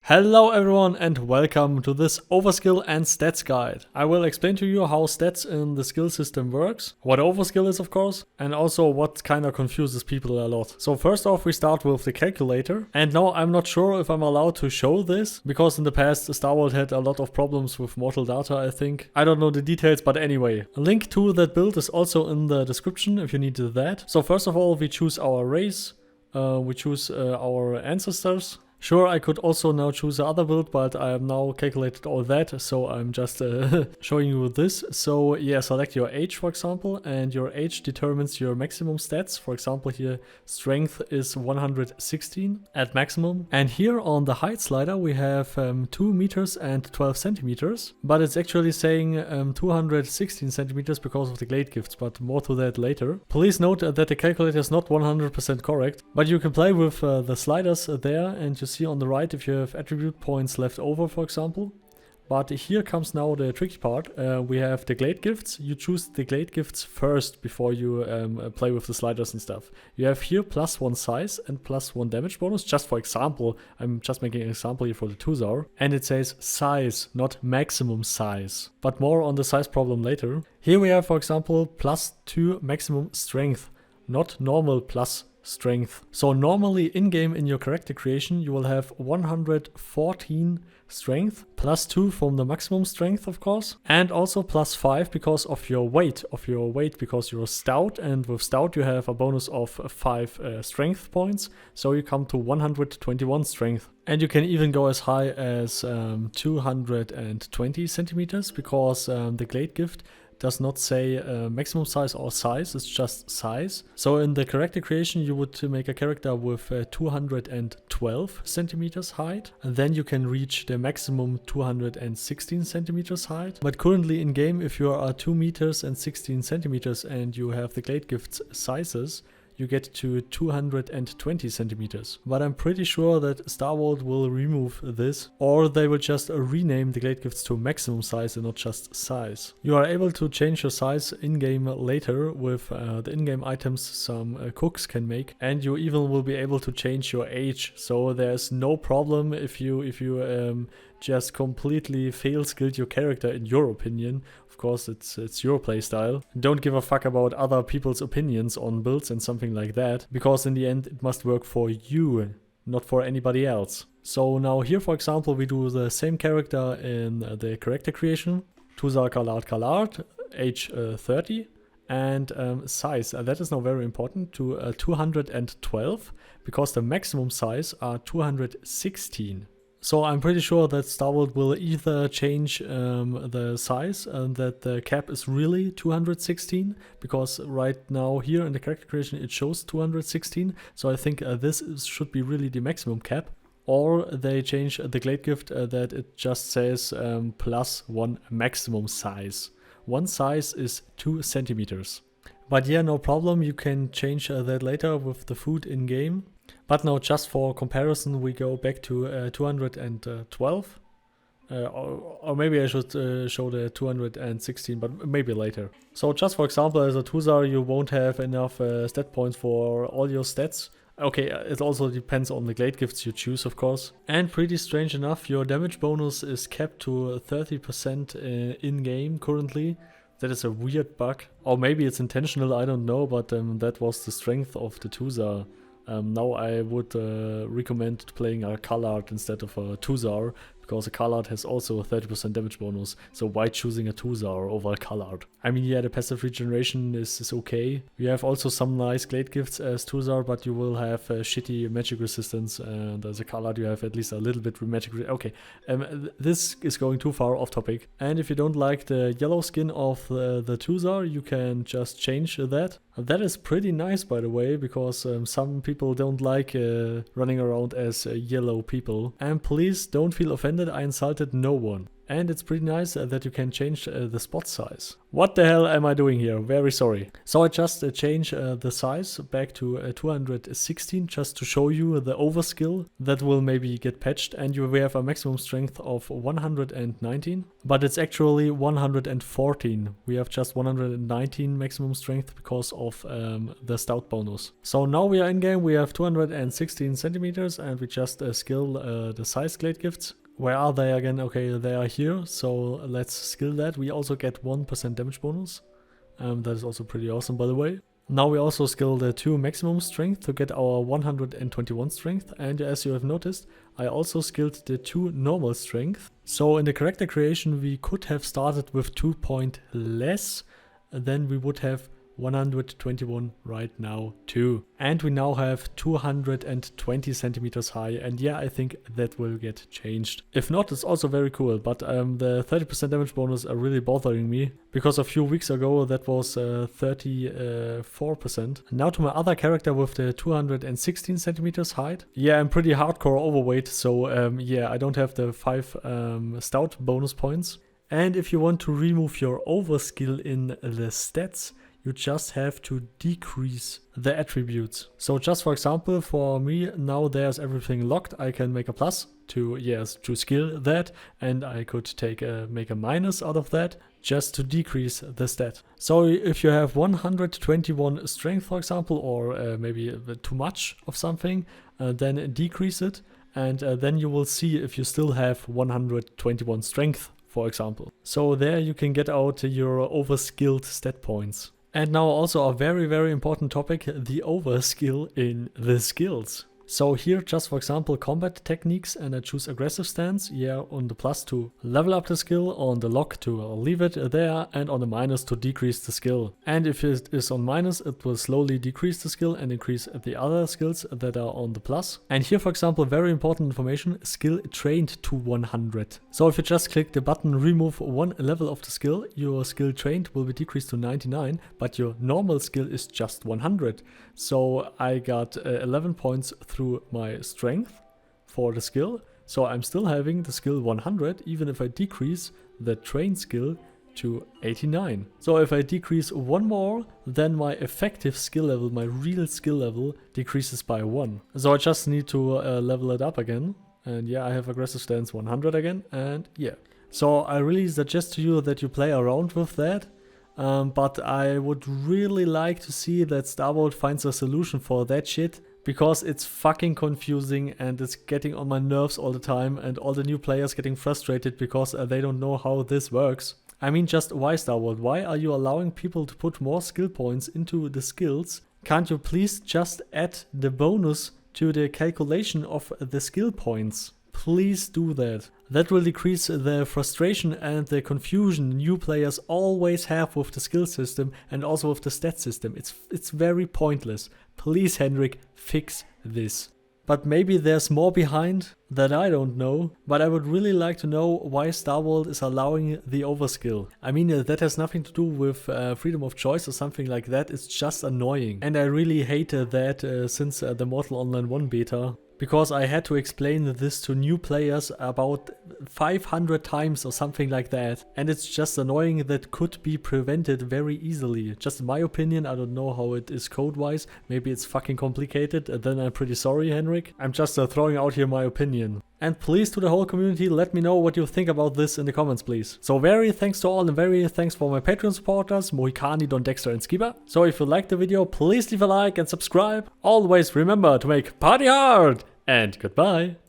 Hello everyone and welcome to this Overskill and Stats guide. I will explain to you how stats in the skill system works, what Overskill is of course, and also what kinda confuses people a lot. So first off we start with the calculator, and now I'm not sure if I'm allowed to show this, because in the past Star World had a lot of problems with MortalData I think. I don't know the details, but anyway. A link to that build is also in the description if you need that. So first of all we choose our race, we choose our ancestors. Sure, I could also now choose the other build, but I have now calculated all that, so I'm just showing you this. So yeah, select your age for example, and your age determines your maximum stats. For example here, strength is 116 at maximum. And here on the height slider we have 2 meters and 12 centimeters, but it's actually saying 216 centimeters because of the Glade gifts, but more to that later. Please note that the calculator is not 100% correct, but you can play with the sliders there, and you see on the right if you have attribute points left over for example. But here comes now the tricky part. We have the Glade gifts. You choose the Glade gifts first before you play with the sliders and stuff. You have here +1 size and +1 damage bonus. Just for example, I'm just making an example here for the Thx. And it says size, not maximum size. But more on the size problem later. Here we have for example +2 maximum strength, not normal plus strength. So normally in-game in your character creation you will have 114 strength, +2 from the maximum strength of course, and also +5 because of your weight, because you're stout, and with stout you have a bonus of 5 strength points, so you come to 121 strength. And you can even go as high as 220 centimeters because the Glade gift does not say maximum size or size, it's just size. So in the character creation you would make a character with 212 centimeters height, and then you can reach the maximum 216 centimeters height. But currently in game, if you are 2 meters and 16 centimeters and you have the Glade gifts sizes, you get to 220 centimeters. But I'm pretty sure that Star World will remove this, or they will just rename the Glade gifts to maximum size and not just size. You are able to change your size in-game later with the in-game items some cooks can make, and you even will be able to change your age. So there's no problem if you just completely fail skilled your character in your opinion. Of course it's your playstyle. Don't give a fuck about other people's opinions on builds and something like that, because in the end it must work for you, not for anybody else. So now here for example we do the same character in the character creation. Thx Callard, age 30, and size, that is now very important, to 212, because the maximum size are 216. So I'm pretty sure that Star World will either change the size and that the cap is really 216, because right now here in the character creation it shows 216, so I think this should be really the maximum cap. Or they change the Glade gift that it just says +1 maximum size. One size is 2 centimeters. But yeah, no problem, you can change that later with the food in game. But now just for comparison we go back to 212. Or maybe I should show the 216, but maybe later. So just for example, as a Thx you won't have enough stat points for all your stats. Okay, it also depends on the Glade gifts you choose of course. And pretty strange enough, your damage bonus is capped to 30% in-game currently. That is a weird bug. Or maybe it's intentional, I don't know, but that was the strength of the Thx. Now I would recommend playing a Callard instead of a Thx, because a Callard has also a 30% damage bonus, so why choosing a Thx over a Callard? I mean, yeah, the passive regeneration is okay. You have also some nice Glade gifts as Thx, but you will have shitty magic resistance, and as a Callard you have at least a little bit magic okay, this is going too far off topic. And if you don't like the yellow skin of the Thx, you can just change that. That is pretty nice by the way, because some people don't like running around as yellow people. And please don't feel offended, I insulted no one. And it's pretty nice that you can change the spot size. What the hell am I doing here? Very sorry. So I just changed the size back to 216 just to show you the overskill that will maybe get patched, and we have a maximum strength of 119, but it's actually 114. We have just 119 maximum strength because of the stout bonus. So now we are in game, we have 216 centimeters, and we just skill the size Glade gifts. Where are they again? Okay, they are here, so let's skill that. We also get 1% damage bonus. That is also pretty awesome, by the way. Now we also skill the 2 maximum strength to get our 121 strength, and as you have noticed, I also skilled the 2 normal strength. So in the character creation we could have started with 2 point less, then we would have 121 right now too. And we now have 220 centimeters high, and yeah, I think that will get changed. If not, it's also very cool, but the 30% damage bonus are really bothering me, because a few weeks ago that was 34%. Now to my other character with the 216 centimeters height. Yeah, I'm pretty hardcore overweight, so yeah, I don't have the 5 stout bonus points. And if you want to remove your overskill in the stats, you just have to decrease the attributes. So just for example, for me now there's everything locked. I can make a plus to, yes, to skill that, and I could take make a minus out of that just to decrease the stat. So if you have 121 strength, for example, or maybe too much of something, then decrease it, and then you will see if you still have 121 strength, for example. So there you can get out your overskilled stat points. And now also a very, very important topic, the overskill in the skills. So here, just for example, combat techniques, and I choose aggressive stance, yeah, on the plus to level up the skill, on the lock to leave it there, and on the minus to decrease the skill. And if it is on minus, it will slowly decrease the skill and increase the other skills that are on the plus. And here, for example, very important information, skill trained to 100. So if you just click the button remove 1 level of the skill, your skill trained will be decreased to 99, but your normal skill is just 100. So I got 11 points through my strength for the skill, so I'm still having the skill 100 even if I decrease the train skill to 89. So if I decrease one more, then my effective skill level, my real skill level, decreases by 1. So I just need to level it up again, and yeah, I have aggressive stance 100 again, and yeah. So I really suggest to you that you play around with that. But I would really like to see that StarVault finds a solution for that shit, because it's fucking confusing and it's getting on my nerves all the time, and all the new players getting frustrated because they don't know how this works. I mean, just why StarVault? Why are you allowing people to put more skill points into the skills? Can't you please just add the bonus to the calculation of the skill points? Please do that. That will decrease the frustration and the confusion new players always have with the skill system and also with the stat system. It's very pointless. Please, Henrik, fix this. But maybe there's more behind that I don't know, but I would really like to know why StarVault is allowing the overskill. I mean, that has nothing to do with freedom of choice or something like that, it's just annoying. And I really hate that since the Mortal Online 1 beta, because I had to explain this to new players about 500 times or something like that. And it's just annoying that could be prevented very easily. Just in my opinion, I don't know how it is code-wise. Maybe it's fucking complicated, then I'm pretty sorry, Henrik. I'm just throwing out here my opinion. And please, to the whole community, let me know what you think about this in the comments, please. So very thanks to all, and very thanks for my Patreon supporters, Mohikaani, Dexter and Skiba. So if you liked the video, please leave a like and subscribe. Always remember to make party hard, and goodbye.